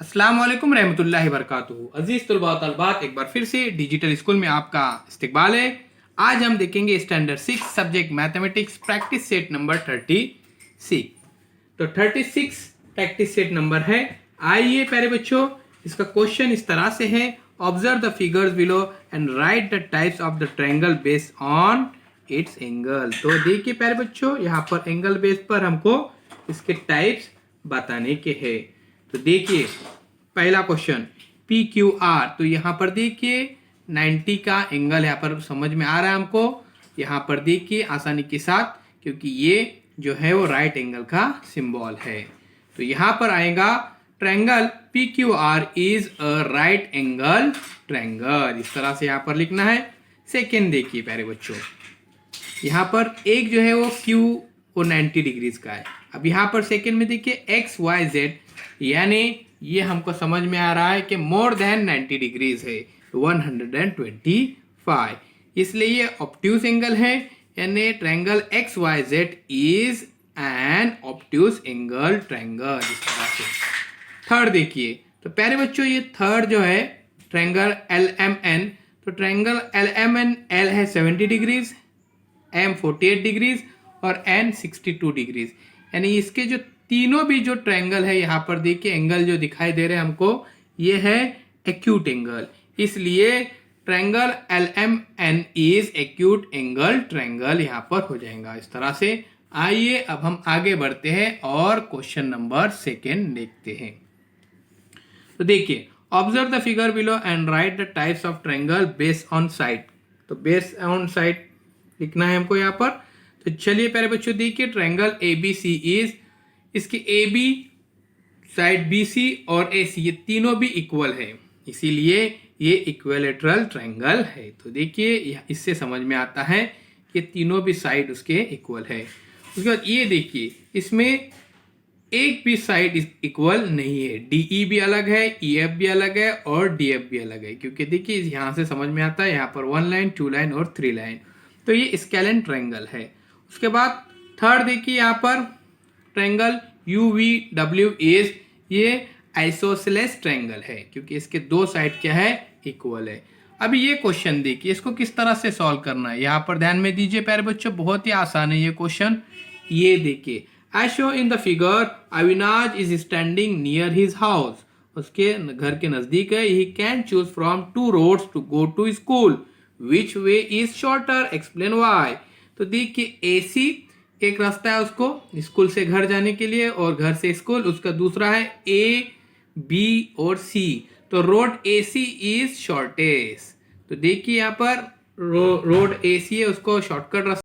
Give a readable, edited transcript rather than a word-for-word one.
अस्सलाम वालेकुम रहमतुल्लाहि वबरकातुहू। अजीज तलबा व तलबात, एक बार फिर से डिजिटल स्कूल में आपका इस्तकबाल है। आज हम देखेंगे standard 6 subject mathematics practice set number 36। तो 36 प्रैक्टिस सेट नंबर है। आइए प्यारे बच्चों, इसका क्वेश्चन इस तरह से है, observe the figures below and right the types of the triangle based on it's angle. तो देखिए प्यारे बच्चों, यहाँ पर एंगल बेस पर हमको इसके टाइप्स बताने के हैं। तो देखिए पहला क्वेश्चन पी क्यू आर, तो यहाँ पर देखिए 90 का एंगल यहाँ पर समझ में आ रहा है हमको। यहाँ पर देखिए आसानी के साथ, क्योंकि ये जो है वो राइट एंगल का सिंबल है। तो यहाँ पर आएगा triangle P Q R is a right angle triangle, इस तरह से यहाँ पर लिखना है। सेकेंड देखिए प्यारे बच्चों, यहाँ पर एक जो है वो क्यू वो 90 डिग्रीज का है। अब यहाँ पर सेकेंड में देखिए एक्स वाई जेड, यानी ये हमको समझ में आ रहा है कि मोर देन 90 डिग्रीज है, 125, इसलिए ये ऑब्ट्यूज एंगल है, यानी triangle X Y Z is an obtuse angle triangle, इस तरह से। थर्ड देखिए, तो प्यारे बच्चों ये थर्ड जो है ट्रायंगल एल एम एन, तो triangle L M N, L है 70 डिग्रीज, एम 48 डिग्रीज और एन 62 डिग्रीज, यानी इसके जो तीनों भी जो ट्रायंगल है यहाँ पर देखिए एंगल जो दिखाई दे रहे हैं हमको, ये है एक्यूट एंगल, इसलिए triangle L M N is acute angle triangle यहाँ पर हो जाएगा इस तरह से। आइए अब हम आगे बढ़ते हैं और क्वेश्चन नंबर सेकेंड देखते हैं। तो देखिए observe the figure below and right the types of triangle based on side. तो बेस्ड ऑन साइड लिखना है हमको यहाँ पर। तो चलिए प्यारे बच्चों देखिए triangle A B C is, इसकी A B side B C और ए सी ये तीनों भी इक्वल है, इसीलिए ये इक्विलेटरल ट्रायंगल है। तो देखिए इससे समझ में आता है कि तीनों भी साइड उसके इक्वल है। उसके बाद ये देखिए इसमें एक भी साइड इक्वल नहीं है, डी ई भी अलग है, ई एफ भी अलग है और डी एफ भी अलग है, क्योंकि देखिए यहाँ से समझ में आता है यहाँ पर 1 लाइन 2 लाइन और 3 लाइन, तो ये स्केलेन ट्रायंगल है। उसके बाद थर्ड देखिए यहाँ पर triangle you V W is, ये आइसोसेलेस ट्रायंगल है, क्योंकि इसके दो साइड क्या है, इक्वल है। अभी ये क्वेश्चन देखिए इसको किस तरह से सॉल्व करना है, यहाँ पर ध्यान में दीजिए प्यारे बच्चों, बहुत ही आसान है ये क्वेश्चन। ये देखिए as shown in the figure, Avinash is standing near his house, उसके घर के नजदीक है। he can choose from 2 roads to go to school, which way is shorter, explain why। तो देखिए AC एक रास्ता है उसको स्कूल से घर जाने के लिए और घर से स्कूल, उसका दूसरा है A B और C, तो रोड AC इज शॉर्टेस्ट। तो देखिए यहाँ पर रोड AC है, उसको शॉर्टकट रास्ता